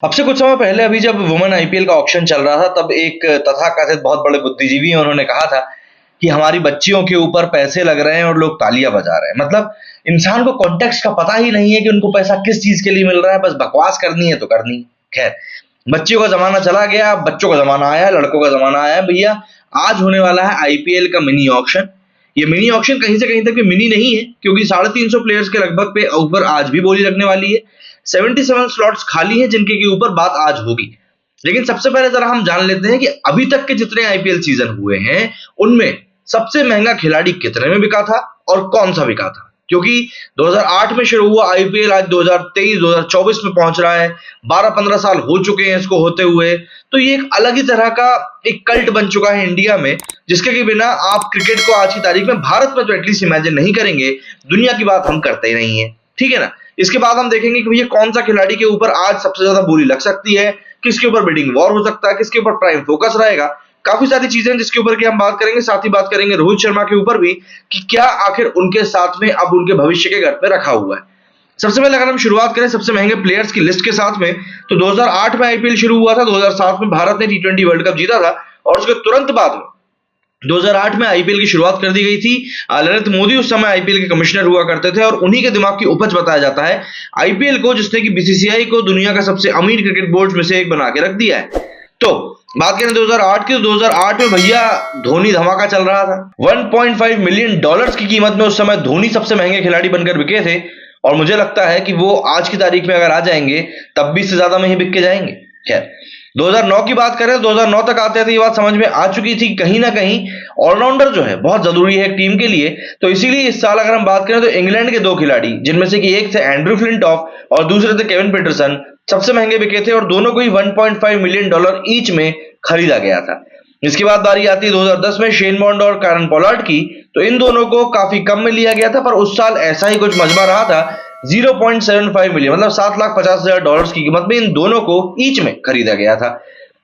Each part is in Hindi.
अब से कुछ समय पहले अभी जब वुमेन आईपीएल का ऑक्शन चल रहा था तब एक तथाकथित बहुत बड़े बुद्धिजीवी हैं, उन्होंने कहा था कि हमारी बच्चियों के ऊपर पैसे लग रहे हैं और लोग तालियां बजा रहे हैं। मतलब इंसान को कॉन्टेक्स्ट का पता ही नहीं है कि उनको पैसा किस चीज के लिए मिल रहा है, बस बकवास करनी है तो करनी है। खैर, बच्चियों का जमाना चला गया, अब बच्चों का जमाना आया, लड़कों का जमाना आया। भैया, आज होने वाला है आईपीएल का मिनी ऑक्शन। ये मिनी ऑक्शन कहीं से कहीं तक मिनी नहीं है, क्योंकि 350 प्लेयर्स के लगभग पे ऊपर आज भी बोली लगने वाली है। 77 स्लॉट्स खाली हैं जिनके के ऊपर बात आज होगी। लेकिन सबसे पहले जरा हम जान लेते हैं कि अभी तक के जितने आईपीएल सीजन हुए हैं उनमें सबसे महंगा खिलाड़ी कितने में बिका था और कौन सा बिका था। क्योंकि 2008 में शुरू हुआ आईपीएल आज 2023 2024 में पहुंच रहा है। 12-15 साल हो चुके हैं इसको होते हुए। तो ये एक अलग ही तरह का एक कल्ट बन चुका है इंडिया में, जिसके के बिना आप क्रिकेट को आज की तारीख में भारत में तो एटलीस्ट इमेजिन नहीं करेंगे, दुनिया की बात हम करते ही नहीं है। ठीक है ना। इसके बाद हम देखेंगे कि भैया कौन सा खिलाड़ी के ऊपर आज सबसे ज्यादा बोली लग सकती है, किसके ऊपर बिडिंग वॉर हो सकता है, किसके ऊपर प्राइम फोकस रहेगा। काफी सारी चीजें जिसके ऊपर की हम बात करेंगे। साथ ही बात करेंगे रोहित शर्मा के ऊपर भी कि क्या आखिर उनके साथ में अब उनके भविष्य के घर पे रखा हुआ है। सबसे पहले अगर हम शुरुआत करें सबसे महंगे प्लेयर्स की लिस्ट के साथ में, तो 2008 में आईपीएल शुरू हुआ था, 2007 में भारत ने टी20 वर्ल्ड कप जीता था और उसके तुरंत बाद में 2008 में आईपीएल की शुरुआत कर दी गई थी। ललित मोदी उस समय आईपीएल के कमिश्नर हुआ करते थे और उन्हीं के दिमाग की उपज बताया जाता है आईपीएल को, जिसने कि बीसीसीआई को दुनिया का सबसे अमीर क्रिकेट बोर्ड में से एक बना के रख दिया है। तो बात करें 2008 की, तो 2008 में भैया धोनी धमाका चल रहा था। 1.5 मिलियन डॉलर्स की कीमत में उस समय धोनी सबसे महंगे खिलाड़ी बनकर बिके थे और मुझे लगता है कि वो आज की तारीख में अगर आ जाएंगे तब भी इससे ज्यादा में ही बिक के जाएंगे। खैर, 2009 की बात करें, 2009 तक आते थे ये बात समझ में आ चुकी थी कहीं ना कहीं ऑलराउंडर जो है बहुत जरूरी है एक टीम के लिए। तो इसीलिए इस साल अगर हम बात करें तो इंग्लैंड के दो खिलाड़ी, जिनमें से कि एक थे एंड्रू फ्लिंटॉफ और दूसरे थे केविन पीटरसन, सबसे महंगे बिके थे और दोनों को ही 1.5 मिलियन डॉलर ईच में खरीदा गया था। इसके बाद बारी आती है 2010 में शेन बॉन्ड और कैरन पोलार्ड की। तो इन दोनों को काफी कम में लिया गया था, पर उस साल ऐसा ही कुछ मजमा रहा था। 0.75 मिलियन मतलब $7,50,000 की कीमत में इन दोनों को ईच में खरीदा गया था।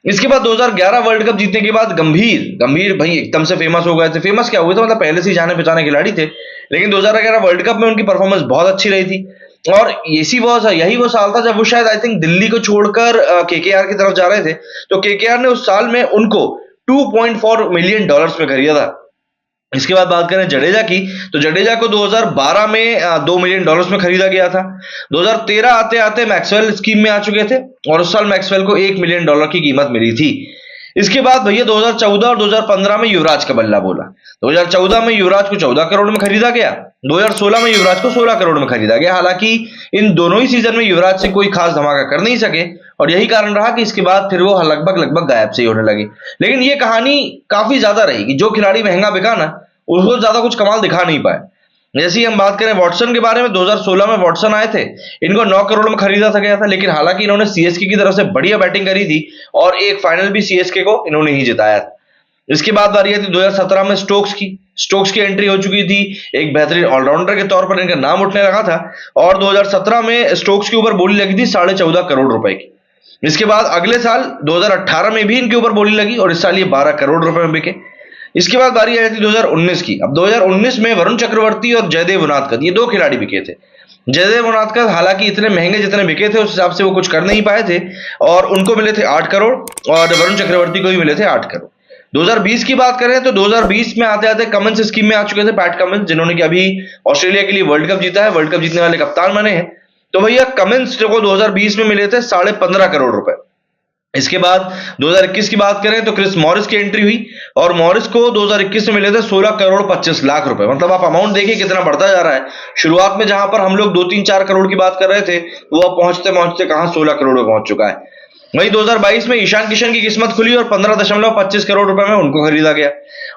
इसके बाद 2011 वर्ल्ड कप जीतने के बाद गंभीर गंभीर भाई एकदम से फेमस हो गए थे। फेमस क्या हुए थे, मतलब पहले से ही जाने पहचाने खिलाड़ी थे, लेकिन 2011 वर्ल्ड कप में उनकी परफॉर्मेंस बहुत अच्छी रही थी। और यही वो साल था जब वो शायद आई थिंक दिल्ली को छोड़कर केकेआर की तरफ जा रहे थे। तो केकेआर ने उस साल में उनको 2.4 मिलियन डॉलर्स में खरीदा था। इसके बाद बात करें जडेजा की, तो जडेजा को 2012 में 2 मिलियन डॉलर्स में खरीदा गया था। 2013 आते आते मैक्सवेल स्कीम में आ चुके थे और उस साल मैक्सवेल को 1 मिलियन डॉलर की कीमत मिली थी। इसके बाद भैया 2014 और 2015 में युवराज का बल्ला बोला। 2014 में युवराज को 14 करोड़ में खरीदा गया, 2016 में युवराज को 16 करोड़ में खरीदा गया। हालांकि इन दोनों ही सीजन में युवराज से कोई खास धमाका कर नहीं सके और यही कारण रहा कि इसके बाद फिर वो लगभग लगभग गायब से ही होने लगे। लेकिन ये कहानी काफी ज्यादा रही कि जो खिलाड़ी महंगा बिका ना उसको ज्यादा कुछ कमाल दिखा नहीं पाए। जैसे ही हम बात करें वॉटसन के बारे में, 2016 में वॉटसन आए थे, इनको 9 करोड़ में खरीदा था गया था, लेकिन हालांकि इन्होंने सीएसके की तरफ से बढ़िया बैटिंग करी थी और एक फाइनल भी सीएसके को इन्होंने ही जिताया था। इसके बाद बारी आई थी 2017 में स्टोक्स की एंट्री हो चुकी थी। एक बेहतरीन ऑलराउंडर के तौर पर इनका नाम उठने लगा था और 2017 में स्टोक्स के ऊपर बोली लगी थी 14.5 करोड़ रुपए की। इसके बाद अगले साल 2018 में भी इनके ऊपर बोली लगी और इस साल ये 12 करोड़ रुपए में बिके। इसके बाद बारी आई थी 2019 की। अब 2019 में वरुण चक्रवर्ती और जयदेव उनादकत, ये दो खिलाड़ी बिके थे। जयदेव उनादकत हालांकि इतने महंगे जितने बिके थे उस हिसाब से वो कुछ कर नहीं पाए थे और उनको मिले थे 8 करोड़ और वरुण चक्रवर्ती को भी मिले थे 8 करोड़। 2020 की बात करें तो 2020 में आते आते कमिंस स्कीम में आ चुके थे पैट कमिंस, जिन्होंने कि अभी ऑस्ट्रेलिया के लिए वर्ल्ड कप जीता है, वर्ल्ड कप जीतने वाले कप्तान बने हैं। तो भैया कमिंस को 2020 में मिले थे 15.5 करोड़ रुपए। इसके बाद 2021 की बात करें तो क्रिस मॉरिस की एंट्री हुई और मॉरिस को 2021 में मिले थे 16 करोड़ 25 लाख रुपए। मतलब आप अमाउंट देखिए कितना बढ़ता जा रहा है। शुरुआत में जहां पर हम लोग 2-3-4 करोड़ की बात कर रहे थे, वो अब पहुंचते पहुंचते कहां 16 करोड़ में पहुंच चुका है। वहीं 2022 में ईशान किशन की किस्मत खुली और 15.25 करोड़ रुपए में उनको खरीदा गया।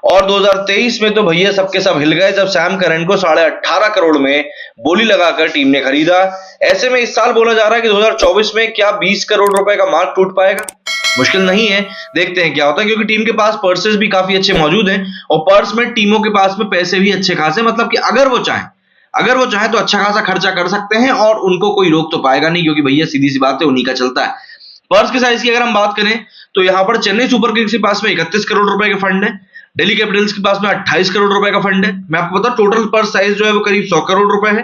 और 2023 में तो भैया सबके सब हिल गए जब सैम करन को 18.5 करोड़ में बोली लगाकर टीम ने खरीदा। ऐसे में इस साल बोला जा रहा है कि 2024 में क्या 20 करोड़ रुपए का मार्क टूट पाएगा? मुश्किल नहीं है, देखते हैं क्या होता है, क्योंकि टीम के पास पर्सेस भी काफी अच्छे मौजूद हैं और पर्स में टीमों के पास में पैसे भी अच्छे खासे, मतलब कि अगर वो चाहे तो अच्छा खासा खर्चा कर सकते हैं और उनको कोई रोक तो पाएगा नहीं, क्योंकि भैया सीधी सी बात है उन्हीं का चलता है। पर्स के साइज की अगर हम बात करें तो यहां पर चेन्नई सुपर किंग्स के पास में 31 करोड़ रुपए के फंड है, दिल्ली कैपिटल्स के पास में 28 करोड़ रुपए का फंड है। मैं आपको बता टोटल पर्स साइज जो है वो करीब 100 करोड़ रुपए है।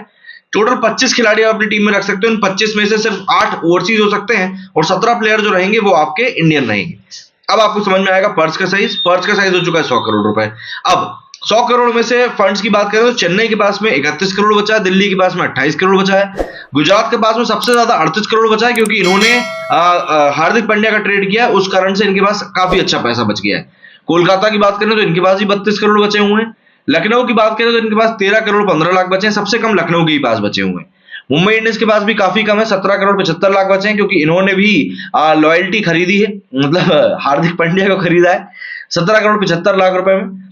टोटल 25 खिलाड़ी आप अपनी टीम में रख सकते हो। इन 25 में से सिर्फ 8 ओवरसीज हो सकते हैं और 17 प्लेयर जो रहेंगे वो आपके इंडियन रहेंगे। अब आपको समझ में आएगा पर्स का साइज हो चुका है 100 करोड़ रुपए। अब 100 करोड़ में से फंड्स की बात करें तो चेन्नई के पास में 31 करोड़ बचा है, दिल्ली के पास में 28 करोड़ बचा है, गुजरात के पास में सबसे ज्यादा 38 करोड़ बचा है क्योंकि इन्होंने हार्दिक पांड्या का ट्रेड किया, उस कारण से इनके पास काफी अच्छा पैसा बच गया है। कोलकाता की बात करें तो इनके पास भी 32 करोड़ बचे हुए हैं। लखनऊ की बात करें तो इनके पास 13 करोड़ 15 लाख बचे हैं, सबसे कम लखनऊ के ही पास बचे हुए हैं। मुंबई इंडियंस के पास भी काफी कम है, 17 करोड़ 75 लाख बचे हैं क्योंकि इन्होंने भी लॉयल्टी खरीदी है, मतलब हार्दिक पांड्या को खरीदा है। 17 करोड़ 75 लाख रुपए में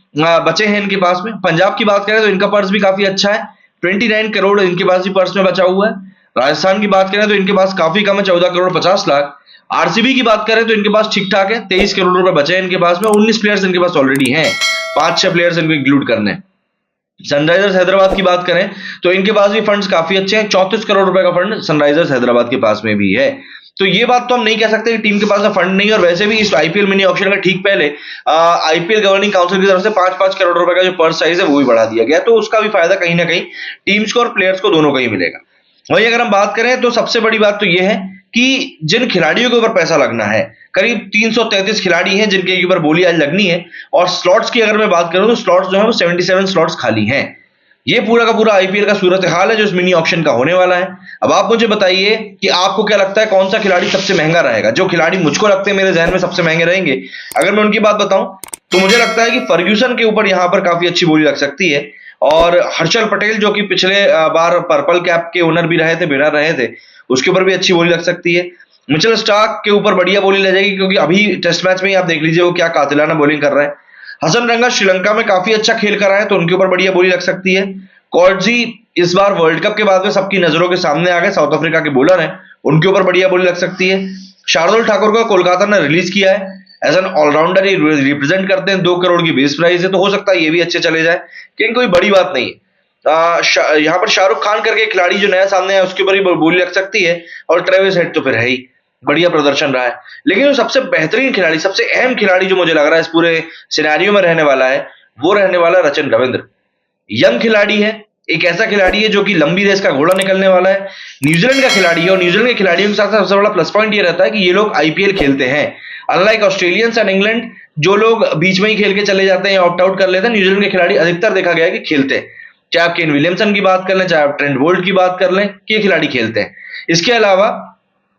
बचे हैं इनके पास में। पंजाब की बात करें तो इनका पर्स भी काफी अच्छा है, 29 करोड़ इनके पास भी पर्स में बचा हुआ है। राजस्थान की बात करें तो इनके पास काफी कम है, 14 करोड़ 50 लाख। आरसीबी की बात करें तो इनके पास ठीक ठाक है, 23 करोड़ रुपए बचे हैं इनके पास में। 19 प्लेयर्स इनके पास ऑलरेडी हैं, 5-6 प्लेयर्स इनको इंक्लूड करने हैं। सनराइजर्स हैदराबाद की बात करें तो इनके पास भी फंड्स काफी अच्छे हैं, 34 करोड़ रुपए का फंड सनराइजर्स हैदराबाद के पास में भी है। तो ये बात तो हम नहीं कह सकते कि टीम के पास फंड नहीं है। और वैसे भी इस आईपीएल मिनी ऑक्शन का ठीक पहले आईपीएल गवर्निंग काउंसिल की तरफ से 5-5 करोड़ रुपए का जो पर्स साइज है वो भी बढ़ा दिया गया, तो उसका भी फायदा कहीं ना कहीं टीम्स को और प्लेयर्स को दोनों को ही मिलेगा। वहीं अगर हम बात करें तो सबसे बड़ी बात तो यह है कि जिन खिलाड़ियों के ऊपर पैसा लगना है, करीब 333 खिलाड़ी हैं जिनके ऊपर बोली आज लगनी है। और स्लॉट्स की अगर मैं बात करूं तो स्लॉट्स जो है वो 77 स्लॉट्स खाली हैं। ये पूरा का पूरा आईपीएल का सूरत हाल है जो इस मिनी ऑक्शन का होने वाला है। अब आप मुझे बताइए कि आपको क्या लगता है कौन सा खिलाड़ी सबसे महंगा रहेगा। जो खिलाड़ी मुझको लगते हैं मेरे जहन में सबसे महंगे रहेंगे, अगर मैं उनकी बात बताऊं तो मुझे लगता है कि फर्ग्यूसन के ऊपर यहां पर काफी अच्छी बोली लग सकती है। और हर्षल पटेल जो कि पिछले बार पर्पल कैप के ओनर भी रहे थे, विनर रहे थे, उसके ऊपर भी अच्छी बोली लग सकती है। मिचेल स्टार्क के ऊपर बढ़िया बोली लग जाएगी क्योंकि अभी टेस्ट मैच में ही आप देख लीजिए वो क्या कातिलाना बॉलिंग कर रहा है। हसन रंगा श्रीलंका में काफी अच्छा खेल कर रहा है तो उनके ऊपर बढ़िया बोली लग सकती है। कॉर्जी इस बार वर्ल्ड कप के बाद में सबकी नजरों के सामने आ गए, साउथ अफ्रीका के बॉलर हैं, उनके ऊपर बढ़िया बोली लग सकती है। शार्दुल ठाकुर को कोलकाता ने रिलीज किया है एज एन ऑलराउंडर, ही रिप्रेजेंट करते हैं, 2 करोड़ की बेस प्राइस है, तो हो सकता है ये भी अच्छे चले जाए, लेकिन कोई बड़ी बात नहीं है। यहाँ पर शाहरुख खान करके खिलाड़ी जो नया सामने है उसके ऊपर ही बोली लग सकती है। और ट्रेविस हेड तो फिर है ही, बढ़िया प्रदर्शन रहा है। लेकिन जो सबसे बेहतरीन खिलाड़ी, सबसे अहम खिलाड़ी जो मुझे लग रहा है इस पूरे सिनेरियो में रहने वाला है, वो रहने वाला है रचिन रविंद्र। यंग खिलाड़ी है, एक ऐसा खिलाड़ी है जो कि लंबी रेस का घोड़ा निकलने वाला है, न्यूजीलैंड का खिलाड़ी है। और न्यूजीलैंड के खिलाड़ियों के साथ सबसे बड़ा प्लस पॉइंट ये रहता है कि ये लोग आईपीएल खेलते हैं, अनलाइक ऑस्ट्रेलियंस एंड इंग्लैंड जो लोग बीच में ही खेल के चले जाते हैं या ऑप्ट आउट कर लेते हैं। न्यूजीलैंड के खिलाड़ी अधिकतर देखा गया है कि खेलते हैं, चाहे आप केन विलियमसन की बात कर लें, चाहे आप ट्रेंट बोल्ट की बात कर लें, कि ये खिलाड़ी खेलते हैं। इसके अलावा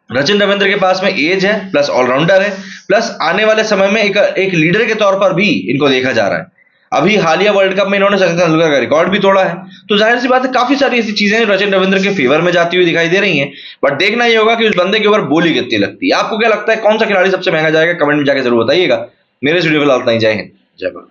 रचिन रविंद्र के पास में एज है, प्लस ऑलराउंडर है, प्लस आने वाले समय में एक लीडर के तौर पर भी इनको देखा जा रहा है। अभी हालिया वर्ल्ड कप में इन्होंने सचिन तेंदुलकर का रिकॉर्ड भी तोड़ा है, तो जाहिर सी बात है काफी सारी ऐसी चीजें रचिन रविंद्र के फेवर में जाती हुई दिखाई दे रही हैं। बट देखना ही होगा कि उस बंदे के ऊपर बोली कितनी लगती है। आपको क्या लगता है कौन सा खिलाड़ी सबसे महंगा जाएगा, कमेंट में जाकर जरूर बताइएगा। मेरे इस वीडियो को लाता ही, जय हिंद, जय भारत।